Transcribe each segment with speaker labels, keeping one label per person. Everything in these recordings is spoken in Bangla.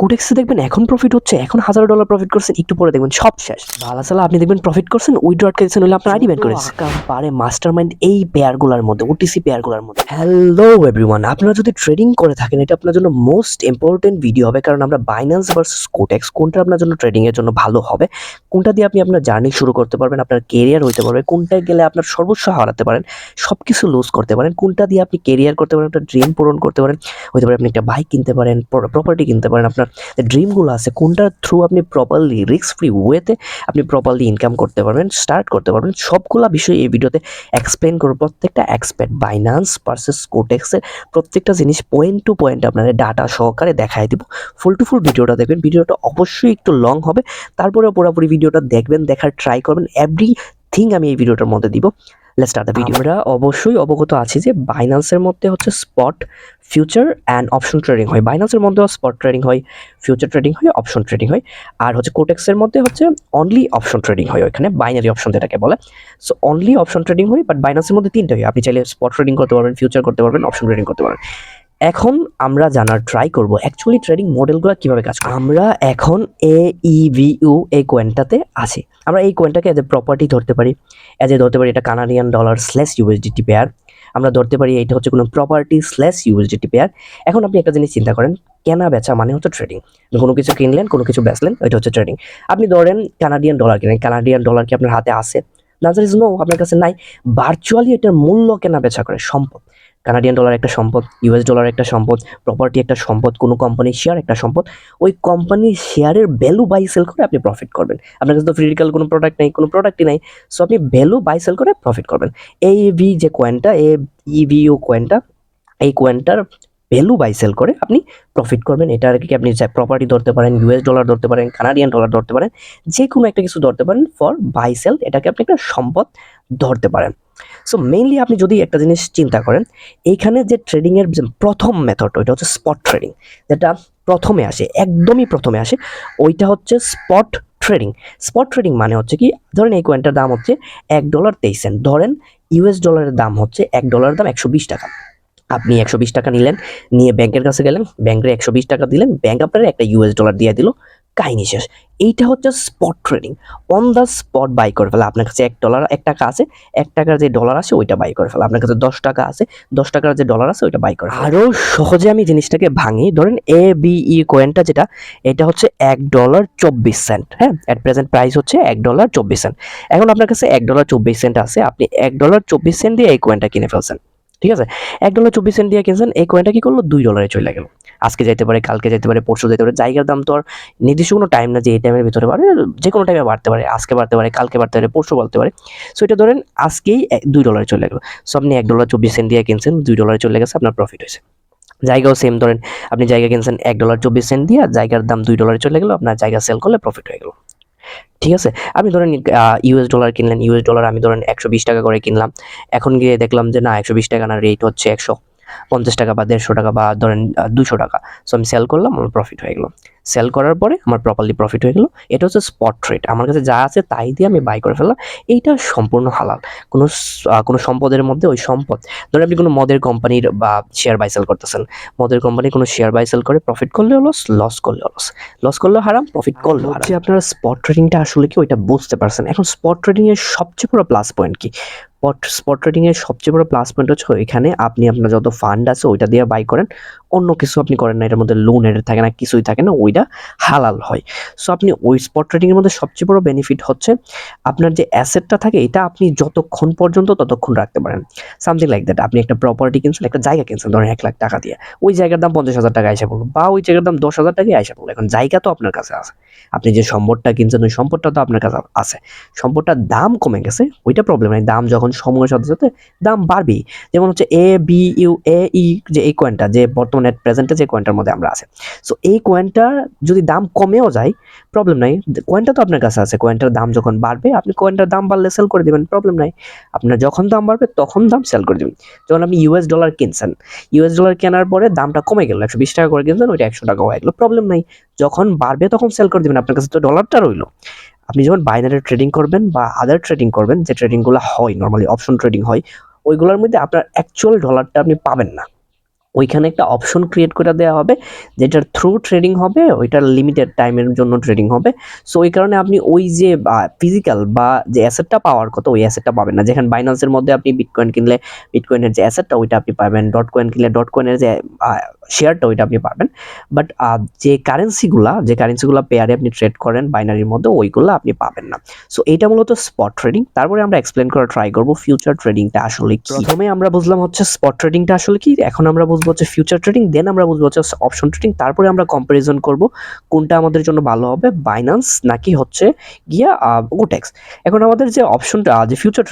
Speaker 1: কোডেক্সে দেখবেন এখন প্রফিট হচ্ছে, এখন $1000 প্রফিট করছেন, একটু পরে দেখবেন সব শেষ। ভালাসালা আপনি দেখবেন প্রফিট করছেন, উইথড্র আটকে দিচ্ছেন, হলে আপনার আইডি ব্যান করে দিচ্ছে। পারে মাস্টারমাইন্ড এই পেয়ারগুলোর মধ্যে, ওটিসি পেয়ারগুলোর মধ্যে। হ্যালো এভরিওয়ান, আপনারা যদি ট্রেডিং করে থাকেন এটা আপনার জন্য মোস্ট ইম্পর্টেন্ট ভিডিও হবে, কারণ আমরা বাইন্যান্স ভার্সেস কোডেক্স কোনটা আপনার জন্য ট্রেডিং এর জন্য ভালো হবে, কোনটা দিয়ে আপনি আপনার জার্নি শুরু করতে পারবেন, আপনার কেরিয়ার হইতে পারবে, কোনটায় গেলে আপনার সর্বস্ব হারাতে পারেন, সবকিছু লুজ করতে পারেন, কোনটা দিয়ে আপনি কেরিয়ার করতে পারেন, আপনার ড্রিম পূরণ করতে পারেন, হইতে পারে আপনি একটা বাইক কিনতে পারেন, প্রপার্টি কিনতে পারেন, আপনার ড্রিমগুলো আছে কোনটার থ্রু আপনি প্রপারলি রিস্ক ফ্রি ওয়েতে আপনি প্রপারলি ইনকাম করতে পারবেন, স্টার্ট করতে পারবেন, সবগুলা বিষয় এই ভিডিওতে এক্সপ্লেন করব। প্রত্যেকটা এক্সপার্ট বাইন্যান্স ভার্সেস কোডেক্সের প্রত্যেকটা জিনিস পয়েন্ট টু পয়েন্ট আপনাদের ডাটা সহকারে দেখাই দিব। ফুল টু ফুল ভিডিওটা দেখবেন, ভিডিওটা অবশ্যই একটু লং হবে, তারপরে পুরোপুরি ভিডিওটা দেখবেন, দেখার ট্রাই করবেন, এভরিথিং আমি এই ভিডিওটার মধ্যে দিব। Let's start the video. আমরা অবশ্যই অবগত আছি যে বাইন্যান্সের মধ্যে হচ্ছে spot, future and option trading হয়। বাইন্যান্সের মধ্যেও স্পট ট্রেডিং হয়, ফিউচার ট্রেডিং হয়, অপশন ট্রেডিং হয়। আর হচ্ছে কোটেক্সের মধ্যে হচ্ছে অনলি অপশন ট্রেডিং হয়, ওইখানে বাইনারি অপশন যেটাকে বলে। সো অনলি অপশন ট্রেডিং হয়, বাট বাইন্যান্সের মধ্যে তিনটা হয়। আপনি চাইলে স্পট ট্রেডিং করতে পারবেন, ফিউচার করতে পারবেন, অপশন ট্রেডিং করতে পারবেন। এখন আমরা জানার ট্রাই করব অ্যাকচুয়ালি ট্রেডিং মডেলগুলো কিভাবে কাজ করে। আমরা এখন AEVU এই কয়েনটাতে আছি। আমরা এই কয়েনটাকে এজ এ প্রপার্টি ধরতে পারি, ধরতে পারি এটা Canadian dollar slash USDT pair. আমরা ধরতে পারি এটা হচ্ছে কোনো প্রপার্টি স্ল্যাশ ইউএসডিটি পেয়ার। এখন আপনি একটা জিনিস চিন্তা করেন, কেনা বেচা মানে হচ্ছে ট্রেডিং। কোনো কিছু কিনলেন, কোনো কিছু বেচলেন, ওইটা হচ্ছে ট্রেডিং। আপনি ধরেন কানাডিয়ান ডলার কিনেন, কানাডিয়ান ডলার কি আপনার হাতে আছে? না, দ্যার ইজ নো, আপনার কাছে নাই। ভার্চুয়ালি এটার মূল্য কেনা বেচা করে সম্পদ। কানাডিয়ান ডলার একটা সম্পদ, ইউএস ডলার একটা সম্পদ, প্রপার্টি একটা সম্পদ, কোনো কোম্পানির শেয়ার একটা সম্পদ। ওই কোম্পানির শেয়ারের ভ্যালু বাই সেল করে আপনি প্রফিট করবেন। আপনার কাছে তো ফিজিক্যাল কোনো প্রোডাক্ট নেই, কোনো প্রোডাক্টই নাই, সো আপনি ভ্যালু বাই সেল করে প্রফিট করবেন। এইভি যে কয়েনটা, ইভিও কয়েনটা, এই কয়েনটার ভ্যালু বাই সেল করে আপনি প্রফিট করবেন। এটা আর কি, আপনি প্রপার্টি ধরতে পারেন, ইউএস ডলার ধরতে পারেন, কানাডিয়ান ডলার ধরতে পারেন, যে কোনো একটা কিছু ধরতে পারেন ফর বাই সেল, এটাকে আপনি একটা সম্পদ ধরতে পারেন। সো মেইনলি আপনি যদি একটা জিনিস চিন্তা করেন, এইখানে যে ট্রেডিংয়ের যে প্রথম মেথড, ওইটা হচ্ছে স্পট ট্রেডিং, যেটা প্রথমে আসে, একদমই প্রথমে আসে, ওইটা হচ্ছে স্পট ট্রেডিং। স্পট ট্রেডিং মানে হচ্ছে কি, ধরেন এই কয়েনটার দাম হচ্ছে $1.23, ধরেন ইউএস ডলারের দাম হচ্ছে $1 দাম 120 টাকা। আপনি 120 টাকা নিলেন, নিয়ে ব্যাংকের কাছে গেলেন, ব্যাংকে 120 টাকা দিলেন, ব্যাংক আপনার একটা ইউএস ডলার দিয়ে দিল, কাহিনী শেষ। এইটা হচ্ছে spot trading. On the spot buy করে ফেলা। আপনার কাছে $1 টাকা আছে, $1 যে ডলার আছে ওইটা বাই করে ফেলা। আপনার কাছে $10 আছে, $10 যে ডলার আছে ওইটা বাই করে ফেলা। আরও সহজে আমি জিনিসটাকে ভাঙি, ধরেন ABE কয়েনটা যেটা, এটা হচ্ছে $1.24। হ্যাঁ, অ্যাট প্রেজেন্ট প্রাইস হচ্ছে $1.24। এখন আপনার কাছে $1.24 আছে, আপনি $1.24 দিয়ে এই কয়েনটা কিনে ফেলছেন। ঠিক আছে, $1.24 দিয়ে কিনছেন, এই কয়েনটা কি করলো, $2 চলে গেল। আজকে যাইতে পারে, কালকে যাইতে পারে, পরশু যাইতে পারে। জায়গার দাম তো আর নির্দিষ্ট কোনো টাইম না যে এই টাইমের ভিতরে বাড়বে, যে কোনো টাইমে বাড়তে পারে, আজকে বাড়তে পারে, কালকে বাড়তে পারে, পরশু বাড়তে পারে। সো এটা ধরেন আজকেই $2 চলে গেল। সো আপনি $1.24 দিয়ে কিনছেন, $2 চলে গেছে, আপনার প্রফিট হয়েছে। জায়গাও সেম, ধরেন আপনি জায়গা কিনছেন $1.24 দিয়ে, জায়গার দাম $2 চলে গেল, আপনার জায়গা সেল করলে প্রফিট হয়ে গেল। ঠিক আছে, আপনি ধরেন ইউএস ডলার কিনলেন, ইউএস ডলার আমি ধরেন 120 টাকা করে কিনলাম। এখন গিয়ে দেখলাম যে না, 120 টাকা না, রেট হচ্ছে 150 টাকা বা 150 টাকা বা ধরেন 200 টাকা। সো আমি সেল করলাম, আমার প্রফিট হয়ে গেল। সেল করার পরে আমার প্রপারলি প্রফিট হয়ে গেল। এটা হচ্ছে স্পট ট্রেড। আমার কাছে যা আছে তাই দিয়ে আমি বাই করে ফেললাম। এইটা সম্পূর্ণ হালাল। কোনো সম্পদের মধ্যে ওই সম্পদ, ধরেন আপনি কোনো মদের কোম্পানির বা শেয়ার বাই সেল করতেছেন, মদের কোম্পানি কোনো শেয়ার বাই সেল করে, প্রফিট করলে লস, লস করলে লস, লস করলেও হারাম, প্রফিট করলেও হারাম। হচ্ছে আপনারা স্পট ট্রেডিংটা আসলে কি ওইটা বুঝতে পারছেন। এখন স্পট ট্রেডিং এর সবচেয়ে বড় প্লাস পয়েন্ট কি? স্পট ট্রেডিং এর সবচেয়ে বড় প্লাস পয়েন্ট হচ্ছে এখানে আপনি আপনার যত ফান্ড আছে ওইটা দিয়ে বাই করেন, অন্য কিছু আপনি করেন না, এটার মধ্যে লোন এর থাকে না, কিছুই থাকে না, ওইটা হালাল হয়। সো আপনি ওই স্পট ট্রেডিং এর মধ্যে সবচেয়ে বড় বেনিফিট হচ্ছে আপনার যে অ্যাসেটটা থাকে এটা আপনি যতক্ষণ পর্যন্ত ততক্ষণ রাখতে পারেন। Something like that. আপনি একটা প্রপার্টি কিনছেন, একটা জায়গা কিনছেন, ধরেন 1 লাখ টাকা দিয়ে, ওই জায়গার দাম 50,000 টাকা আইসা পড়লো, বা ওই জায়গার দাম 10,000 টাকাই আইসা পড়লো। এখন জায়গা তো আপনার কাছে আছে, আপনি যে সম্পদটা কিনছেন ওই সম্পদটা তো আপনার কাছে আছে। সম্পদটার দাম কমে গেছে, ওইটা প্রবলেম নাই, দাম যখন সময়ের সাথে সাথে দাম বাড়বেই। যেমন হচ্ছে ABUAE যে এই কয়েনটা, যে বর্তমানে প্রেজেন্টে যে কয়েনটার মধ্যে আমরা আছে, সো এই কয়েনটার যদি দাম কমেও যায় প্রবলেম নাই, কয়েনটা তো আপনার কাছে আছে। কয়েনটার দাম যখন বাড়বে আপনি কয়েনটার দাম বাড়লে সেল করে দেবেন, প্রবলেম নাই। আপনার যখন দাম বাড়বে তখন দাম সেল করে দেবেন। যখন আপনি ইউএস ডলার কিনছেন, ইউএস ডলার কেনার পরে দামটা কমে গেল, 120 টাকা করে কিনছেন, ওইটা 100 টাকা হয়ে গেল, প্রবলেম নাই। যখন বাড়বে তখন সেল করে দেবেন, আপনার কাছে তো ডলারটা রইলো। আপনি যখন বাইনারি ট্রেডিং করবেন বা আদার ট্রেডিং করবেন, যে ট্রেডিংগুলো হয় নর্মালি অপশন ট্রেডিং হয়, ওইগুলোর মধ্যে আপনার অ্যাকচুয়াল ডলারটা আপনি পাবেন না। ওইখানে একটা অপশন ক্রিয়েট করে দেওয়া হবে যেটার থ্রু ট্রেডিং হবে, ওইটার লিমিটেড টাইমের জন্য ট্রেডিং হবে। সো ওই কারণে আপনি ওই যে ফিজিক্যাল বা যে অ্যাসেটটা পাওয়ার কথা ওই অ্যাসেটটা পাবেন না। যেখানে বাইন্যান্সের মধ্যে আপনি বিটকয়েন কিনলে বিটকয়েনের যে অ্যাসেটটা ওইটা আপনি পাবেন, ডট কয়েন কিনলে ডট কয়েনের যে শেয়ারটা ওইটা আপনি পাবেন। বাট যে কারেন্সিগুলা পেয়ারে আপনি ট্রেড করেন বাইনারির মধ্যে ওইগুলো আপনি পাবেন না। সো এইটা মূলত স্পট ট্রেডিং। তারপরে আমরা এক্সপ্লেন করা ট্রাই করবো ফিউচার ট্রেডিংটা আসলে কি। প্রথমে আমরা বুঝলাম হচ্ছে স্পট ট্রেডিংটা আসলে কি, এখন আমরা বুঝবো হচ্ছে ফিউচার ট্রেডিং, দেন আমরা বুঝবো হচ্ছে অপশন ট্রেডিং। তারপরে আমরা কম্পারিজন করব কোনটা আমাদের জন্য ভালো হবে, বাইন্যান্স নাকি হচ্ছে গিয়া গোটেক্স। এখন আমাদের যে অপশনটা যে ফিউচার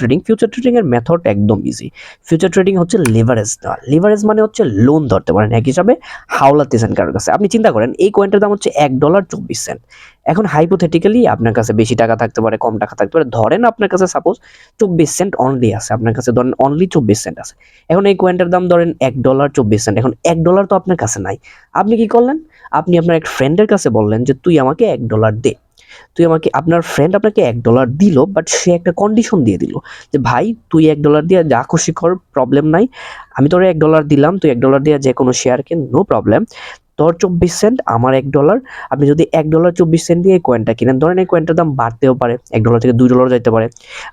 Speaker 1: ট্রেডিং এর মেথড একদম ইজি। ফিউচার ট্রেডিং হচ্ছে লিভারেজ দেওয়া। লিভারেজ মানে হচ্ছে লোন ধরতে পারেন এক হিসাবে হাওলাত দিচ্ছেন কারোর কাছে। আপনি চিন্তা করেন এই কয়েনটার দাম হচ্ছে $1.24। এখন হাইপোথেটিক্যালি আপনার কাছে বেশি টাকা থাকতে পারে, কম টাকা থাকতে পারে, ধরেন আপনার কাছে সাপোজ 24 সেন্ট অনলি আছে, আপনার কাছে ধরেন অনলি 24 সেন্ট আছে। এখন এই কয়েনটার দাম ধরেন $1.24। এখন $1 তো আপনার কাছে নাই। আপনি কি করলেন, আপনি আপনার এক ফ্রেন্ডের কাছে বললেন যে তুই আমাকে $1 দে। আপনার ফ্রেন্ড আপনাকে $1 দিল, বাট সে একটা কন্ডিশন দিয়ে দিল যে ভাই তুই $1 দিয়ে যা খুশি কর, প্রবলেম নাই, আমি তোর $1 দিলাম, তুই $1 দিয়ে যে কোনো শেয়ার কেন, নো প্রবলেম, তোর 24 সেন্ট আমার $1। আপনি যদি $1.24 দিয়ে এই কয়েনটা কিনেন, ধরেন এই কয়েনটার দাম বাড়তেও পারে, $1 থেকে $2 যাইতে পারে,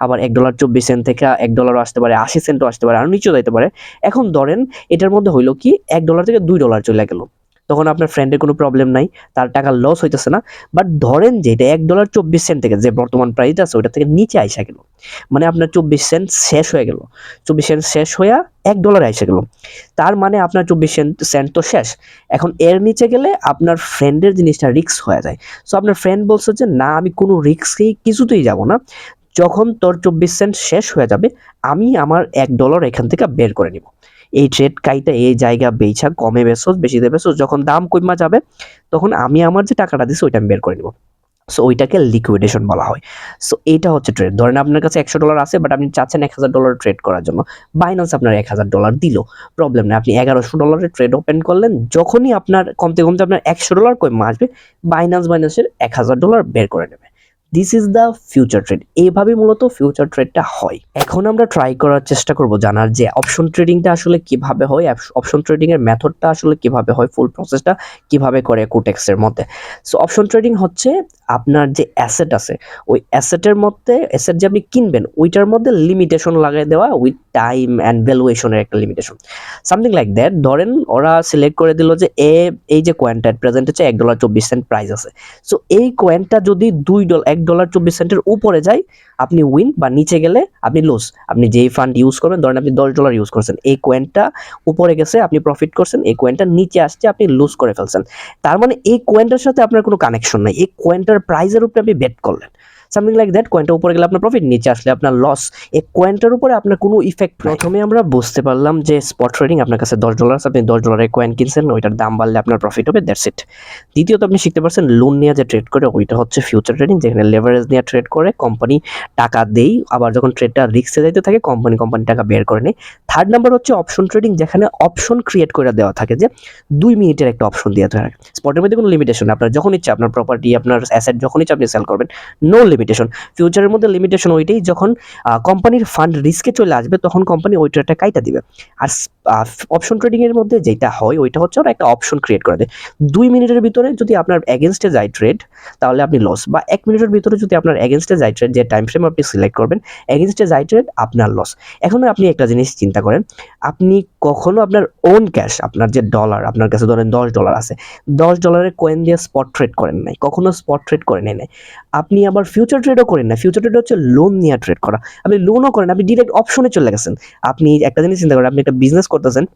Speaker 1: আবার $1.24 থেকে $1 আসতে পারে, 80 সেন্টও আসতে পারে, আর নিচেও যাইতে পারে। এখন ধরেন এটার মধ্যে হইলো কি $1 থেকে $2 চলে গেল, তখন আপনার ফ্রেন্ডের কোনো প্রবলেম নাই, তার টাকা লস হইতেছে না। বাট ধরেন যে এটা $1.24 থেকে যে বর্তমান প্রাইস আছে ওটা থেকে নিচে আইসা গেল, মানে আপনার 24 সেন্ট শেষ হয়ে গেল, 24 সেন্ট শেষ হইয়া $1 আইসা গেল, তার মানে আপনার 24 সেন্ট তো শেষ। এখন এর নিচে গেলে আপনার ফ্রেন্ডের জিনিসটা রিস্ক হয়ে যায়। সো আপনার ফ্রেন্ড বলছে যে না আমি কোনো রিস্কেই কিছুতেই যাব না, যখন তোর 24 সেন্ট শেষ হয়ে যাবে আমি আমার $1 এখান থেকে বের করে নিব। এই ট্রেড কাইটা এই জায়গা বেচা কমে বেসোস বেশিতে বেসোস, যখন দাম কমা যাবে তখন আমি আমার যে টাকাটা দিচ্ছি ওইটা আমি বের করে নিব। সো ওইটাকে লিকুইডেশন বলা হয়। সো এইটা হচ্ছে ট্রেড। ধরেন আপনার কাছে $100 আছে, বাট আপনি চাচ্ছেন $1000 ট্রেড করার জন্য, বাইন্যান্স আপনার $1000 দিল, প্রবলেম নেই, আপনি $1100 ট্রেড ওপেন করলেন, যখনই আপনার কমতে কমতে আপনার $100 কমে আসবে বাইন্যান্সের $1000 বের করে নেবে। This is the future trade. এইভাবে মূলত ফিউচার ট্রেডটা হয়। এখন আমরা ট্রাই করার চেষ্টা করব জানার যে অপশন ট্রেডিংটা আসলে কিভাবে হয়, অপশন ট্রেডিং এর মেথডটা আসলে কিভাবে হয়, ফুল প্রসেসটা কিভাবে করে কোটেক্সের মধ্যে। সো অপশন ট্রেডিং হচ্ছে আপনার যে অ্যাসেট আছে ওই অ্যাসেটের মধ্যে, অ্যাসেট যে আপনি কিনবেন ওইটার মধ্যে লিমিটেশন লাগাই দেওয়া, উইথ টাইম অ্যান্ড ভ্যালুয়েশনের একটা লিমিটেশন, সামথিং লাইক দ্যাট। ধরেন ওরা সিলেক্ট করে দিল যে এই যে কয়েনটা প্রেজেন্ট হচ্ছে $1.24 প্রাইস আছে। সো এই কয়েনটা যদি $1.24 উপরে যায় আপনি উইন, বা নিচে গেলে আপনি লস। আপনি যেই ফান্ড ইউজ করবেন, ধরেন আপনি $10 ইউজ করছেন, এই কয়েনটা উপরে গেছে আপনি প্রফিট করছেন, এই কয়েনটা নিচে আসছে আপনি লুজ করে ফেলছেন। তার মানে এই কয়েনটার সাথে আপনার কোনো কানেকশন নাই, এই কয়েনটার প্রাইসের উপরে আপনি বেট করলেন, সামথিং লাইক দ্যাট। কয়েনটা উপরে গেলে আপনার প্রফিট, নিচে আসলে আপনার লস। এই কয়েনটার উপরে আপনার কোনো ইফেক্ট। প্রথমে আমরা বুঝতে পারলাম যে স্পট ট্রেডিং, আপনার কাছে $10 আছে, আপনি $10 কয়েন কিনছেন, ওইটার দাম বাড়লে আপনার প্রফিট হবে, দ্যাটস ইট। দ্বিতীয়ত আপনি শিখতে পারছেন লোন নিয়ে যে ট্রেড করে ওইটা হচ্ছে ফিউচার ট্রেডিং, যেখানে লেভারেজ নিয়ে ট্রেড করে, কোম্পানি টাকা দেই, আবার যখন ট্রেডটা রিস্কে যাইতে থাকে কোম্পানি টাকা বের করে নেয়। থার্ড নাম্বার হচ্ছে অপশন ট্রেডিং, যেখানে অপশন ক্রিয়েট করে দেওয়া থাকে, যে 2 মিনিটের একটা অপশন দিয়ে থাকে। স্পটের মধ্যে কোনো লিমিটেশন, আপনার যখন ইচ্ছা আপনার প্রপার্টি আপনার অ্যাসেট যখন ইচ্ছা আপনি সেল করবেন, নো লিমিটেশন। ফিউচারের মধ্যে লিমিটেশন ওইটাই, যখন কোম্পানির ফান্ড রিস্কে চলে আসবে তখন কোম্পানি ওই ট্রেডটা কাইটা দিবে। আর অপশন ট্রেডিং এর মধ্যে যেটা হয় ওইটা হচ্ছে ওরা একটা অপশন ক্রিয়েট করে দেয়। 2 মিনিটের ভিতরে যদি আপনার এগেনস্টে যায় ট্রেড তাহলে আপনি লস, বা 1 মিনিটের ভিতরে যদি আপনার এগেনস্টে যায় ট্রেড, যে টাইম ফ্রেম আপনি সিলেক্ট করবেন এগেনস্টে যায় ট্রেড, আপনার লস। এখন আপনি একটা জিনিস চিন্তা করেন, আপনি কখনো আপনার ওন ক্যাশ, আপনার যে ডলার আপনার কাছে ধরেন $10 আছে, $10 কয়েন দিয়ে স্পট ট্রেড করেন নাই, কখনো স্পট ট্রেড করে নেয় নাই। আপনি আবার ফিউচার ট্রেডও করেন না, ফিউচার ট্রেড হচ্ছে লোন নিয়ে ট্রেড করা। আপনি লোনও করেন, আপনি ডিরেক্ট অপশনে চলে গেছেন। আপনি একটা জিনিস চিন্তা করেন, আপনি একটা বিজনেস করতেছেন,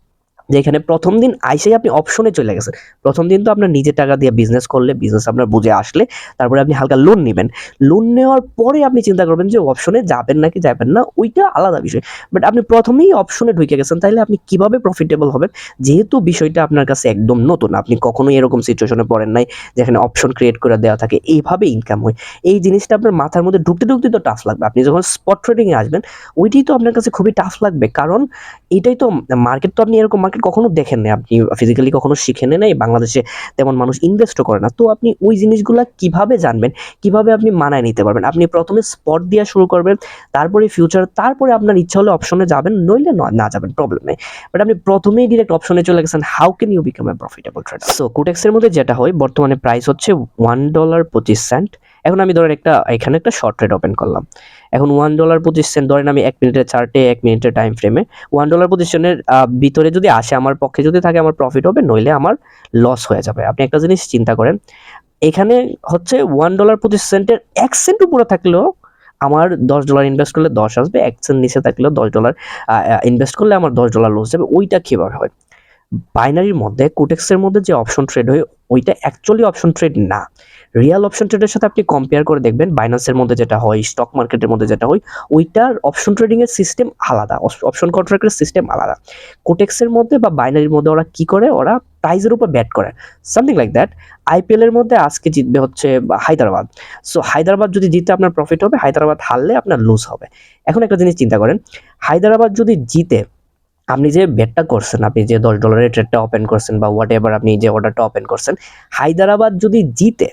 Speaker 1: যেখানে প্রথম দিন আইসাই আপনি অপশনে চলে গেছেন। প্রথম দিন তো আপনার নিজের টাকা দিয়ে বিজনেস করলে, বিজনেস আপনার বুঝে আসলে তারপরে আপনি হালকা লোন নেবেন। লোন নেওয়ার পরে আপনি চিন্তা করবেন যে অপশনে যাবেন নাকি যাবেন না, ওইটা আলাদা বিষয়। বাট আপনি প্রথমেই অপশনে ঢুকে গেছেন, তাইলে আপনি কিভাবে প্রফিটেবল হবেন, যেহেতু বিষয়টা আপনার কাছে একদম নতুন, আপনি কখনোই এরকম সিচুয়েশনে পড়েন নাই যেখানে অপশন ক্রিয়েট করে দেওয়া থাকে, এইভাবে ইনকাম হয়। এই জিনিসটা আপনার মাথার মধ্যে ঢুকতে ঢুকতে তো টাফ লাগবে। আপনি যখন স্পট ট্রেডিংয়ে আসবেন ওইটাই তো আপনার কাছে খুবই টাফ লাগবে, কারণ এটাই তো মার্কেট, তো আপনি এরকম মার্কেট মার্কেট কখনো দেখেন না, আপনি ফিজিক্যালি কখনো শিখেন নাই, বাংলাদেশে তেমন মানুষ ইনভেস্টও করে না। তো আপনি ওই জিনিসগুলা কিভাবে জানবেন, কিভাবে আপনি মানায় নিতে পারবেন? আপনি প্রথমে স্পট দিয়ে শুরু করবেন, তারপরে ফিউচার, তারপরে আপনার ইচ্ছা হলে অপশনে যাবেন, নইলে না যাবেন, প্রবলেম নেই। বাট আপনি প্রথমেই ডিরেক্ট অপশনে চলে গেছেন, how can you become a profitable trader? So কোটেক্সের মধ্যে যেটা হয়, বর্তমানে প্রাইস হচ্ছে $1.25। এখন আমি ধরেন এখানে একটা শর্ট ট্রেড ওপেন করলাম। এখন $1.25 ধরেন আমি 1 মিনিটের চার্টে, 1 মিনিটের টাইম ফ্রেমে $1 ভিতরে যদি আসে, আমার পক্ষে যদি থাকে, আমার প্রফিট হবে, নইলে আমার লস হয়ে যাবে। আপনি একটা জিনিস চিন্তা করেন, এখানে হচ্ছে $1.25 1 সেন্ট উপরে থাকলেও আমার $10 ইনভেস্ট করলে 10 আসবে, 1 সেন্ট নিচে থাকলেও $10 ইনভেস্ট করলে আমার $10 লস যাবে। ওইটা কিভাবে হয়? বাইনারির মধ্যে, কোটেক্সের মধ্যে যে অপশন ট্রেড হয়, ওইটা অ্যাকচুয়ালি অপশন ট্রেড না। রিয়েল অপশন ট্রেডের সাথে আপনি কম্পেয়ার করে দেখবেন, বাইন্যান্সের মধ্যে যেটা হয়, স্টক মার্কেটের মধ্যে যেটা হয়, ওইটার অপশন ট্রেডিং এর সিস্টেম আলাদা, অপশন কন্ট্রাক্টের সিস্টেম আলাদা। কোটেক্সের মধ্যে বা বাইনারির মধ্যে ওরা কি করে, ওরা প্রাইজের উপর ব্যাট করে, সামথিং লাইক দ্যাট। আইপিএল এর মধ্যে আজকে জিতবে হচ্ছে হায়দ্রাবাদ, সো হায়দ্রাবাদ যদি জিতে আপনার প্রফিট হবে, হায়দ্রাবাদ হারলে আপনার লুজ হবে। এখন একটা জিনিস চিন্তা করেন, হায়দ্রাবাদ যদি জিতে, আপনি যে বেটটা করছেন, আপনি যে $10 ট্রেডটা ওপেন করছেন বা হোয়াট এভার আপনি যে অর্ডারটা ওপেন করছেন, হায়দ্রাবাদ যদি জিতে,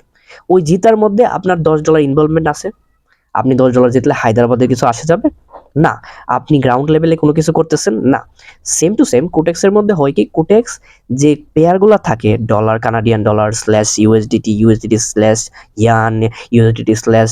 Speaker 1: ওই জিতার মধ্যে আপনার $10 ইনভলভমেন্ট আছে। আপনি $10 জিতলে হায়দ্রাবাদের কিছু আসে যাবে না, আপনি গ্রাউন্ড লেভেলে কোনো কিছু করতেছেন না। সেম টু সেম কোটেক্সের মধ্যে হয় কি, কোটেক্স যে পেয়ারগুলো থাকে, dollar, Canadian dollar slash USDT, USDT slash yuan, USDT slash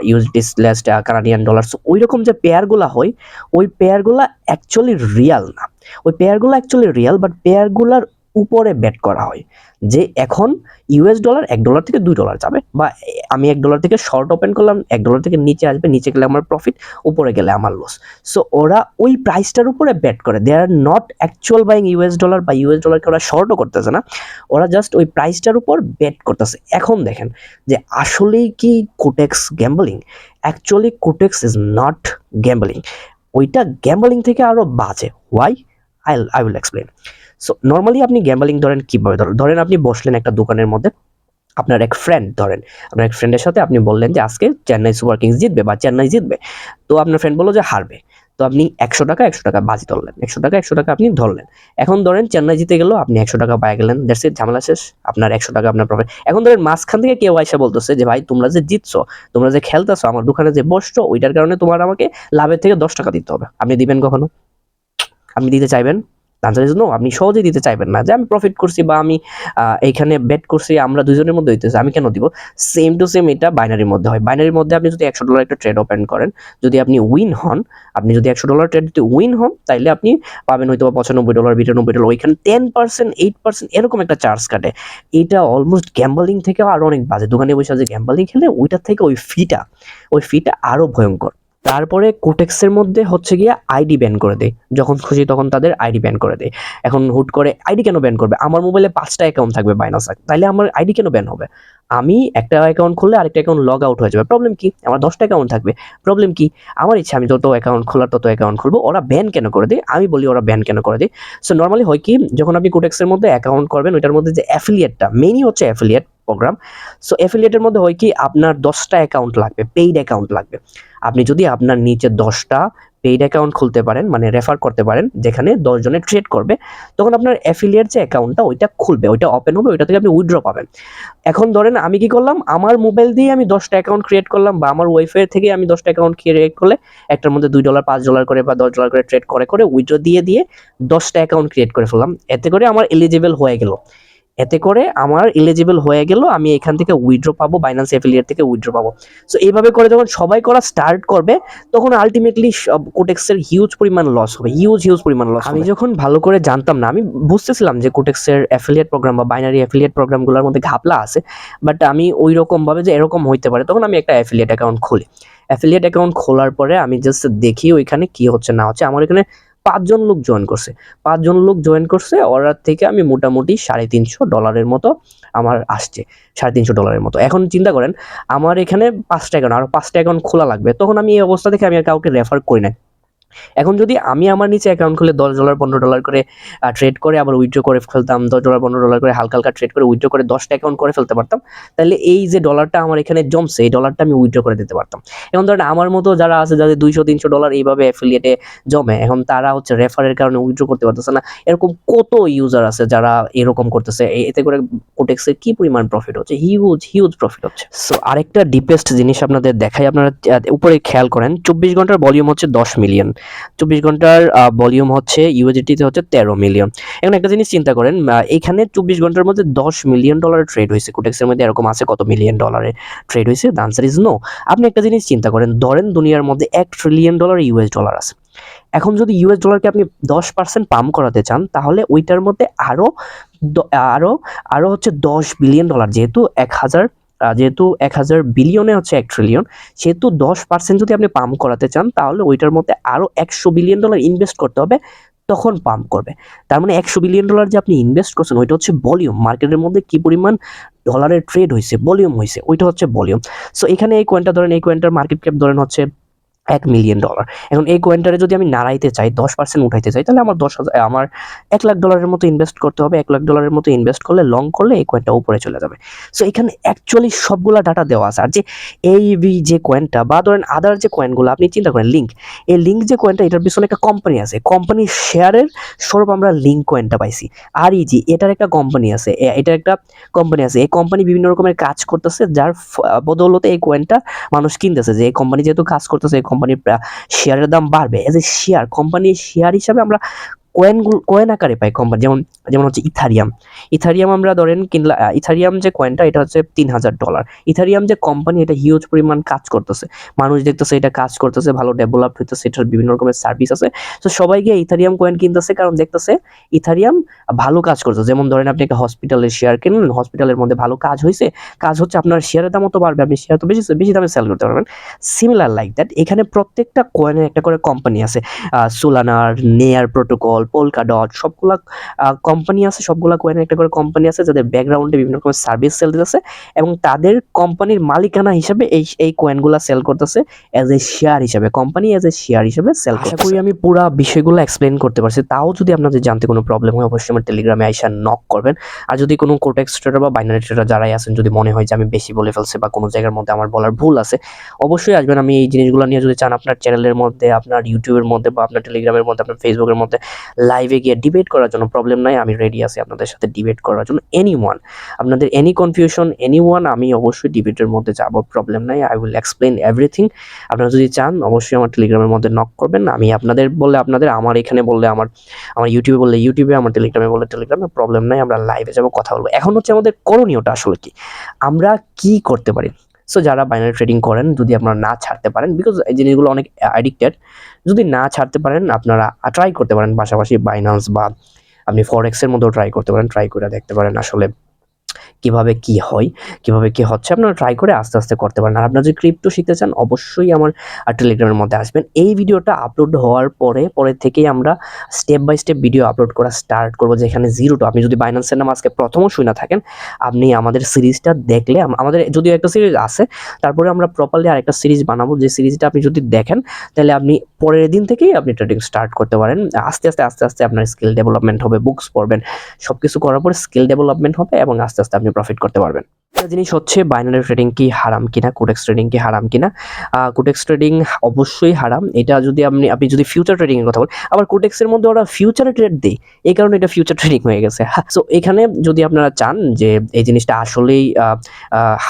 Speaker 1: USDT slash Canadian dollar, ওই রকম যে পেয়ারগুলো হয়, ওই পেয়ারগুলো অ্যাকচুয়ালি রিয়াল না। ওই পেয়ারগুলো অ্যাকচুয়ালি রিয়াল, বাট পেয়ারগুলোর উপরে বেট করা হয় যে এখন $1 $1 থেকে $2 যাবে, বা আমি $1 থেকে শর্ট ওপেন করলাম, $1 থেকে নিচে আসবে, নিচে গেলে আমার প্রফিট, উপরে গেলে আমার লস। সো ওরা ওই প্রাইসটার উপরে বেট করে, দে আর নট অ্যাকচুয়াল বাইং $, বা $কে ওরা শর্টও করতেছে না, ওরা জাস্ট ওই প্রাইসটার উপর বেট করতেছে। এখন দেখেন যে আসলেই কি Quotex gambling? Actually Quotex is not gambling, ওইটা গ্যাম্বলিং থেকে আরো বাজে। Why? I will explain. So normally আপনি গ্যাম্বলিং ধরেন কিভাবে, ধরেন আপনি বসলেন একটা দোকানের মধ্যে, আপনার এক ফ্রেন্ডের সাথে আপনি বললেন যে আজকে চেন্নাই সুপার কিংস জিতবে বা চেন্নাই জিতবে। তো আপনার ফ্রেন্ড বললো যে হারবে, তো আপনি $100 বাজি ধরলেন, $100 আপনি ধরলেন। এখন ধরেন চেন্নাই জিতে গেল, আপনি $100 পায়ে গেলেন, দ্যাটস ইট, ঝামেলা শেষ, আপনার $100 আপনার প্রফিট। এখন ধরেন মাঝখান থেকে কেউ এসে বলতেছে যে ভাই তোমরা যে জিতছো, তোমরা যে খেলতেছো, আমার দোকানে যে বসছো, ওইটার কারণে তোমার আমাকে লাভের থেকে $10 দিতে হবে। আপনি দিবেন কখনো? আপনি দিতে চাইবেন? Answer is no. আপনি সহজেই দিতে চাইবেন না, যে আমি প্রফিট করছি বা আমি এইখানে বেট করছি, আমরা দুজনের মধ্যে হইতেছে, আমি কেন দিব? সেম টু সেম এটা বাইনারির মধ্যে হয়। বাইনারির মধ্যে আপনি যদি $100 একটা ট্রেড ওপেন করেন, যদি আপনি উইন হন, আপনি যদি $100 ট্রেড যদি উইন হন, তাইলে আপনি পাবেন হয়তো $95, $92, ওইখানে 10%, 8% এরকম একটা চার্জ কাটে। এটা অলমোস্ট গ্যাম্বলিং থেকে আরো অনেক বাজে। দোকানে বসে যে গ্যাম্বলিং খেলে, ওইটার থেকে ওই ফিটা আরো ভয়ঙ্কর। তারপরে কোটেক্সের মধ্যে হচ্ছে গিয়ে আইডি ব্যান করে দেয়, যখন খুশি তখন তাদের আইডি ব্যান করে দেয়। এখন হুট করে আইডি কেন ব্যান করবে? আমার মোবাইলে 5টা অ্যাকাউন্ট থাকবে বাইনান্স, তাইলে আমার আইডি কেন ব্যান হবে? আমি একটা অ্যাকাউন্ট খুললে আরেকটা অ্যাকাউন্ট লগ আউট হয়ে যাবে, প্রবলেম কি? আমার 10টা অ্যাকাউন্ট থাকবে, প্রবলেম কি? আমার ইচ্ছা, আমি যত অ্যাকাউন্ট খোলার তত অ্যাকাউন্ট খুলবো। ওরা ব্যান কেন করে দেয়? আমি বলি ওরা ব্যান কেন করে দেয়। সো নর্মালি হয় কি, যখন আপনি কোটেক্সের মধ্যে অ্যাকাউন্ট করবেন, ওইটার মধ্যে যে অ্যাফিলিয়েটটা, মেইনই হচ্ছে অ্যাফিলিয়েট প্রোগ্রাম। সো অ্যাফিলিয়েটের মধ্যে হয় কি, আপনার 10টা অ্যাকাউন্ট লাগবে, পেইড অ্যাকাউন্ট লাগবে। আপনি যদি আপনার নিচে 10টা পেইড অ্যাকাউন্ট খুলতে পারেন, মানে রেফার করতে পারেন, যেখানে 10 জনে ট্রেড করবে, তখন আপনার অ্যাফিলিয়েট যে অ্যাকাউন্টটা, ওইটা খুলবে, ওইটা ওপেন হবে, ওইটা থেকে আপনি উইথড্র পাবেন। এখন ধরেন আমি কি করলাম, আমার মোবাইল দিয়ে আমি 10টা অ্যাকাউন্ট ক্রিয়েট করলাম, বা আমার ওয়াইফাই থেকে আমি 10টা অ্যাকাউন্ট ক্রিয়েট করলে, একটার মধ্যে $2, $5 করে বা $10 করে ট্রেড করে উইথড্র দিয়ে 10টা অ্যাকাউন্ট ক্রিয়েট করে ফেললাম। এতে করে আমার এলিজিবল হয়ে গেল, আমি এখান থেকে উইথড্র পাবো, বাইন্যান্স অ্যাফিলিয়েট থেকে উইথড্র পাবো। সো এইভাবে করে যখন সবাই করা স্টার্ট করবে, তখন আলটিমেটলি কোটেক্সের হিউজ পরিমাণ লস হবে, হিউজ পরিমাণ লস। আমি যখন ভালো করে জানতাম না, আমি বুঝতেছিলাম যে কোটেক্সের অ্যাফিলিয়েট প্রোগ্রাম বা বাইনারি অ্যাফিলিয়েট প্রোগ্রামগুলোর মধ্যে ঘাপলা আছে, বাট আমি ওই রকম ভাবে যে এরকম হইতে পারে, তখন আমি একটা অ্যাফিলিয়েট অ্যাকাউন্ট খুলি। অ্যাফিলিয়েট অ্যাকাউন্ট খোলার পরে আমি জাস্ট দেখি ওইখানে কি হচ্ছে না হচ্ছে। আমার এখানে 5 জন লোক জয়েন করছে, ওরা থেকে আমি মোটামুটি $350 মতো আমার আসছে, $350 মতো। এখন চিন্তা করেন, আমার এখানে 5টা অ্যাকাউন্ট, আরো 5টা অ্যাকাউন্ট খোলা লাগবে, তখন আমি এই অবস্থা থেকে আমি আর কাউকে রেফার করি না। এখন যদি আমি আমার নিচে অ্যাকাউন্ট খুলে $10 $15 করে ট্রেড করে আবার উইথড্র করে ফেলতাম, $10 $15 করে হালকা হালকা ট্রেড করে উইথড্র করে 10টা অ্যাকাউন্ট করে ফেলতে পারতাম, তাহলে এই যে ডলারটা আমার এখানে জমছে এই ডলারটা আমি উইথড্র করে দিতে পারতাম। এখন ধরেন আমার মতো যারা আছে যাদের $200-300 এইভাবে অ্যাফিলিয়েটে জমে, এখন তারা হচ্ছে রেফারের কারণে উইথড্র করতে পারতেছে না। এরকম কত ইউজার আছে যারা এরকম করতেছে, এতে করে কোটেক্সের কি পরিমাণ প্রফিট হচ্ছে, হিউজ হিউজ প্রফিট হচ্ছে। সো আরেকটা ডিপেস্ট জিনিস আপনাদের দেখাই, আপনারা উপরে খেয়াল করেন 24 ঘন্টার ভলিউম হচ্ছে 10 মিলিয়ন, 24 ঘন্টার ভলিউম হচ্ছে ইউএসডিটিতে হচ্ছে 13 মিলিয়ন। এখন একটা জিনিস চিন্তা করেন, এখানে 24 ঘন্টার মধ্যে $10 মিলিয়ন ট্রেড হয়েছে, কোটেক্সের মধ্যে এরকম আছে কত মিলিয়ন ডলারের ট্রেড হয়েছে? The answer is no. আপনি একটা জিনিস চিন্তা করেন, ধরেন দুনিয়ার মধ্যে $1 ট্রিলিয়ন ইউএস ডলার আছে। এখন যদি ইউএস ডলারকে আপনি 10% পাম্প করাতে চান, তাহলে ওইটার মধ্যে আরো আরো আরো হচ্ছে $10 বিলিয়ন, যেহেতু 1000 বিলিয়নে হচ্ছে 1 ট্রিলিয়ন, সেহেতু 10% যদি আপনি পাম্প করাতে চান, তাহলে ওইটার মধ্যে আরো $100 বিলিয়ন ইনভেস্ট করতে হবে, তখন পাম্প করবে। তার মানে $100 বিলিয়ন যে আপনি ইনভেস্ট করছেন ওইটা হচ্ছে ভলিউম, মার্কেটের মধ্যে কি পরিমাণ ডলারের ট্রেড হয়েছে, ভলিউম হয়েছে, ওইটা হচ্ছে ভলিউম। সো এখানে এই কয়েনটা ধরেন, এই কয়েনটার মার্কেট ক্যাপ ধরেন হচ্ছে $1 মিলিয়ন। এখন এই কয়েনটারে যদি আমি নাড়াইতে চাই, 10% উঠাইতে চাই, তাহলে আমার আমার $1,00,000 মতো ইনভেস্ট করতে হবে। $1,00,000 মতো ইনভেস্ট করলে, লং করলে এই কয়েনটা উপরে চলে যাবে। সো এখানে অ্যাকচুয়ালি সবগুলা ডাটা দেওয়া আছে। আর যে এইভি যে কয়েনটা বা ধরেন আদার যে কয়েনগুলো আপনি চিন্তা করেন, লিঙ্ক, এই লিঙ্ক যে কয়েনটা, এটার পিছনে একটা কোম্পানি আছে, কোম্পানির শেয়ারের স্বরূপ আমরা লিঙ্ক কয়েনটা পাইছি। আর ইজি এটার একটা কোম্পানি আছে, এই কোম্পানি বিভিন্ন রকমের কাজ করতেছে, যার বদৌলতে এই কয়েনটা মানুষ কিনতেছে। যে এই কোম্পানি যেহেতু কাজ করতেছে, এই কোম্পানির শেয়ারের দাম বাড়বে। এজ এ শেয়ার, কোম্পানির শেয়ার হিসাবে আমরা কয়েন আকারে পাই কোম্পানি। যেমন হচ্ছে ইথারিয়াম আমরা ধরেন কিনলা, ইথারিয়াম যে কয়েনটা এটা হচ্ছে $3000। ইথারিয়াম যে কোম্পানি, এটা হিউজ পরিমাণ কাজ করতেছে, মানুষ দেখতেছে এটা কাজ করতেছে, ভালো ডেভেলপ হইতেছে, এটার বিভিন্ন রকমের সার্ভিস আছে। তো সবাই গিয়ে ইথারিয়াম কয়েন কিনতেছে, কারণ দেখতেছে ইথারিয়াম ভালো কাজ করতেছে। যেমন ধরেন আপনি একটা হসপিটালের শেয়ার কিনলেন, হসপিটালের মধ্যে ভালো কাজ হয়েছে, কাজ হচ্ছে, আপনার শেয়ারের দামও তো বাড়বে, আপনি শেয়ার তো বেশি দামে সেল করতে পারবেন। সিমিলার লাইক দ্যাট, এখানে প্রত্যেকটা কয়েনের একটা করে কোম্পানি আছে, সোলানার, নেয়ার প্রোটোকল, পোলকাডট, সবগুলা কোম্পানি আছে, সবগুলা কয়েনের একটা করে কোম্পানি আছে, যাদের ব্যাকগ্রাউন্ডে বিভিন্ন রকমের সার্ভিস সেল দিতেছে, এবং তাদের কোম্পানির মালিকানা হিসেবে এই কয়েনগুলা সেল করতেছে এজ এ শেয়ার হিসেবে, কোম্পানি এজ এ শেয়ার হিসেবে সেল করতেছে। আশা করি আমি পুরো বিষয়গুলো এক্সপ্লেন করতে পারছি। তাও যদি আপনাদের জানতে কোনো প্রবলেম হয়, অবশ্যই আমার টেলিগ্রামে আইসা নক করবেন। আর যদি কোনো কোটেক্স ট্রেডার বা বাইনারি ট্রেডার যারাই আছেন, যদি মনে হয় যে আমি বেশি বলে ফেলছি বা কোনো জায়গার মধ্যে আমার বলার ভুল আছে, অবশ্যই আসবেন। আমি এই জিনিসগুলো নিয়ে যদি চান, আপনার চ্যানেলের মধ্যে, আপনার ইউটিউবের মধ্যে, বা আপনার টেলিগ্রামের মধ্যে, আপনার ফেসবুকের মধ্যে লাইভে গিয়ে ডিবেট করার জন্য, প্রবলেম নাই, আমি রেডি আছি আপনাদের সাথে ডিবেট করার জন্য। আপনাদের এনি কনফিউশন, আমি অবশ্যই ডিবেটের মধ্যে যাব, প্রবলেম নাই, আই উইল এক্সপ্লেন এভরিথিং। আপনারা যদি চান অবশ্যই আমার টেলিগ্রামের মধ্যে নক করবেন। আমি আপনাদের বললে আপনাদের, আমার এখানে বললে আমার ইউটিউবে বললে ইউটিউবে, আমার টেলিগ্রামে বললে টেলিগ্রামে, প্রবলেম নাই, আমরা লাইভে যাব, কথা বলবো। এখন হচ্ছে আমাদের করণীয়টা আসলে কি, আমরা কি করতে পারি। সো যারা বাইনারি ট্রেডিং করেন, যদি আপনারা না ছাড়তে পারেন, বিকজ এই জিনিসগুলো অনেক অ্যাডিক্টেড, যদি না ছাড়তে পারেন, আপনারা ট্রাই করতে পারেন পাশাপাশি বাইন্যান্স, বা আপনি ফরেক্সের মধ্যেও ট্রাই করতে পারেন, ট্রাই করে দেখতে পারেন আসলে কিভাবে কি হয়, কিভাবে কি হচ্ছে, আপনারা ট্রাই করে আস্তে আস্তে করতে পারেন। আর আপনারা যদি ক্রিপ্টো শিখতে চান, অবশ্যই আমার টেলিগ্রামের মধ্যে আসবেন। এই ভিডিওটা আপলোড হওয়ার পরে থেকেই আমরা step by step video upload করা স্টার্ট করবো, যেখানে জিরো টু, আপনি যদি বাইন্যান্সের নাম আজকে প্রথমও শুনে থাকেন, আপনি আমাদের সিরিজটা দেখলে, আমাদের যদিও একটা সিরিজ আছে, তারপরে আমরা প্রপারলি আরেকটা সিরিজ বানাবো, যে সিরিজটা আপনি যদি দেখেন, তাহলে আপনি পরের দিন থেকেই আপনি ট্রেডিং স্টার্ট করতে পারেন। আস্তে আস্তে আপনার স্কিল ডেভেলপমেন্ট হবে, বুকস পড়বেন, সবকিছু করার পর স্কিল ডেভেলপমেন্ট হবে, এবং আস্তে আস্তে আপনি প্রফিট করতে পারবেন। একটা জিনিস হচ্ছে, বাইনারি ট্রেডিং কি হারাম কিনা, কোটেক্স ট্রেডিং কি হারাম কিনা। কোটেক্স ট্রেডিং অবশ্যই হারাম। এটা যদি আপনি যদি ফিউচার ট্রেডিং এর কথা বলেন, আবার কোটেক্সের মধ্যে ওরা ফিউচারে ট্রেড দেয়, এই কারণে এটা ফিউচার ট্রেডিং হয়ে গেছে। সো এখানে যদি আপনারা চান যে এই জিনিসটা আসলেই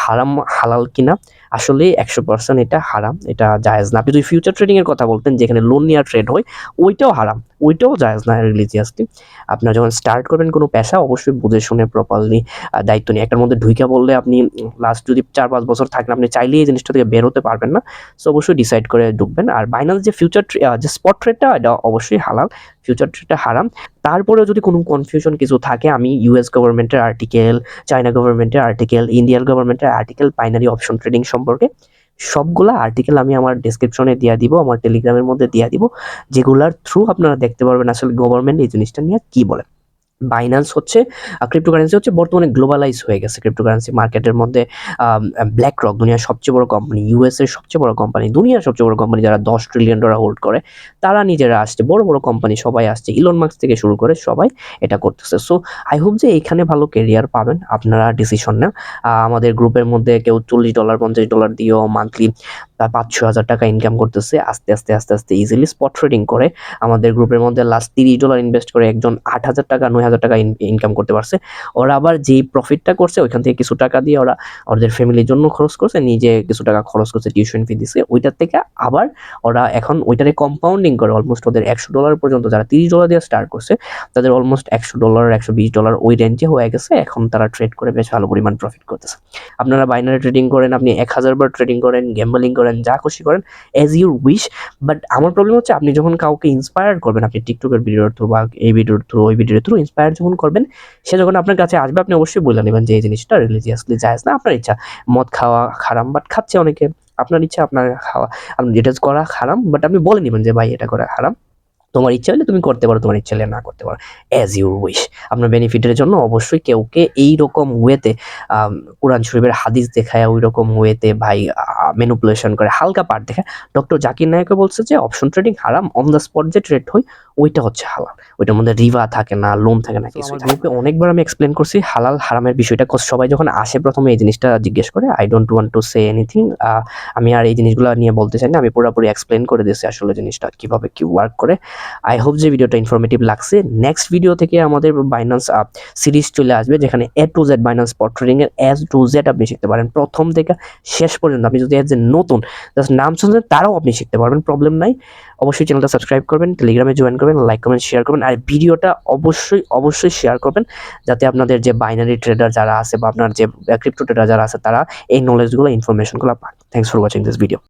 Speaker 1: হারাম হালাল কিনা, আসলে 100% এটা হারাম, এটা জায়েজ না। আপনি যদি ফিউচার ট্রেডিং এর কথা বলতেন, যেখানে লোন নিয়ে ট্রেড হয়, ওইটাও হারাম, ওইটাও জায়েজ না রিলিজিয়াসলি। আপনারা যখন স্টার্ট করবেন কোনো পেশা, অবশ্যই বুঝে শুনে প্রপারলি দায়িত্ব নিয়ে। একটার মধ্যে ঢুইকা বললে আপনি লাস্ট যদি 4-5 বছর থাকেন, আপনি চাইলেই এই জিনিসটা থেকে বের হতে পারবেন না। সো অবশ্যই ডিসাইড করে ঢুকবেন। আর বাইনান্স যে যে স্পট ট্রেডটা, এটা অবশ্যই হালাল, ফিউচার ট্রেডটা হারাম। তারপরেও যদি কোনো কনফিউশন কিছু থাকে, আমি ইউএস গভর্নমেন্টের আর্টিকেল, চায়না গভর্নমেন্টের আর্টিকেল, ইন্ডিয়ান গভর্নমেন্টের আর্টিকেল, বাইনারি অপশন ট্রেডিং সম্পর্কে সবগুলা আর্টিকেল আমি আমার ডেসক্রিপশনে দিয়ে দিব, আমার টেলিগ্রামের মধ্যে দিয়ে দিব, যেগুলার থ্রু আপনারা দেখতে পারবেন আসলে গভর্নমেন্ট এই জিনিসটা নিয়ে কি বলে। বাইন্যান্স হচ্ছে ক্রিপ্টোকারেন্সি হচ্ছে বর্তমানে গ্লোবালাইজ হয়ে গেছে ক্রিপ্টোকারেন্সি মার্কেটের মধ্যে। ব্ল্যাক রক দুনিয়ার সবচেয়ে বড় কোম্পানি, ইউএস এর সবচেয়ে বড় কোম্পানি, দুনিয়ার সবচেয়ে বড় কোম্পানি যারা $10 ট্রিলিয়ন হোল্ড করে, তারা নিজেরা আসছে, বড় বড় কোম্পানি সবাই আসছে, ইলন মাস্ক থেকে শুরু করে সবাই এটা করতেছে। সো আই হোপ যে এখানে ভালো কেরিয়ার পাবেন, আপনারা ডিসিশন নেন। আমাদের গ্রুপের মধ্যে কেউ $40 $50 দিয়েও মান্থলি 5-6 হাজার টাকা ইনকাম করতেছে আস্তে আস্তে আস্তে আস্তে ইজিলি স্পট ট্রেডিং করে। আমাদের গ্রুপের মধ্যে লাস্ট $30 ইনভেস্ট করে একজন 8,000 টাকা 9,000 টাকা ইনকাম করতে পারছে। ওরা আবার যেই প্রফিটটা করছে ওইখান থেকে কিছু টাকা দিয়ে ওরা ওদের ফ্যামিলির জন্য খরচ করছে, নিজে কিছু টাকা খরচ করছে, টিউশন ফি দিছে, ওইটার থেকে আবার ওরা এখন ওইটারে কম্পাউন্ডিং করে অলমোস্ট ওদের $100 পর্যন্ত, যারা $30 দিয়ে স্টার্ট করছে তাদের অলমোস্ট $100 $120 ওই রেঞ্জে হয়ে গেছে। এখন তারা ট্রেড করে বেশ ভালো পরিমাণ প্রফিট করতেছে। আপনারা বাইনারি ট্রেডিং করেন, আপনি 1000 বার ট্রেডিং করেন, গ্যাম্বলিং করেন, যা খুশি করেন, অ্যাজ ইউর উইশ। বাট আমার প্রবলেম হচ্ছে আপনি যখন কাউকে ইন্সপায়ার করবেন, আপনি টিকটকের ভিডিওর থ্রু বা এই ভিডিওর থ্রু ওই ভিডিওর থ্রু ইন্সপায়ার যখন করবেন, সে যখন আপনার কাছে আসবে আপনি অবশ্যই বলে নেবেন যে এই জিনিসটা রিলিজিয়াসলি জায়েজ না, আপনার ইচ্ছা। মদ খাওয়া হারাম, বাট খাচ্ছে অনেকে, আপনার ইচ্ছা আপনার খাওয়া, আপনি এটা করা হারাম, বাট আপনি বলে নেবেন যে ভাই এটা করা হারাম, তোমার ইচ্ছা হলে তুমি করতে পারো, তোমার ইচ্ছা হলে না করতে পারো, অ্যাজ ইউর উইশ। আপনার বেনিফিটের জন্য অবশ্যই কেউকে এইরকম ওয়েতে কোরআন শরীফের হাদিস দেখায় ওই রকম ওয়েতে ভাই ম্যানিপুলেশন করে হালকা পার্ট দেখায়। ডক্টর জাকির নায়কও বলছে যে অপশন ট্রেডিং হারাম, অন দ্য স্পট যে ট্রেড হয় ওইটা হচ্ছে হালাল, ওইটার মধ্যে রিবা থাকে না, লোন থাকে না, কিছু। গ্রুপে অনেকবার আমি এক্সপ্লেন করছি হালাল হারামের বিষয়টা, সবাই যখন আসে প্রথমে এই জিনিসটা জিজ্ঞেস করে। I don't want to say anything, আমি আর এই জিনিসগুলো নিয়ে বলতে চাই না, আমি পুরোপুরি এক্সপ্লেন করে দিয়েছি আসলে জিনিসটা কিভাবে কি ওয়ার্ক করে। আই হোপ যে ভিডিওটা ইনফরমেটিভ লাগছে। নেক্সট ভিডিও থেকে আমাদের বাইন্যান্স সিরিজ চলে আসবে, যেখানে A to Z Binance spot trading এর A to Z আপনি শিখতে পারেন প্রথম থেকে শেষ পর্যন্ত। আপনি যদি এজ এ নতুন জাস্ট নাম শুনছেন তারাও আপনি শিখতে পারবেন, প্রবলেম নাই। অবশ্যই চ্যানেলটা সাবস্ক্রাইব করবেন, টেলিগ্রামে জয়েন করবেন, লাইক কমেন্ট শেয়ার করবেন, আর ভিডিওটা অবশ্যই শেয়ার করবেন, যাতে আপনাদের যে বাইনারি ট্রেডার যারা আছে বা আপনার যে ক্রিপ্টো ট্রেডার যারা আছে তারা এই নলেজগুলো ইনফরমেশনগুলো পান। Thanks for watching this video.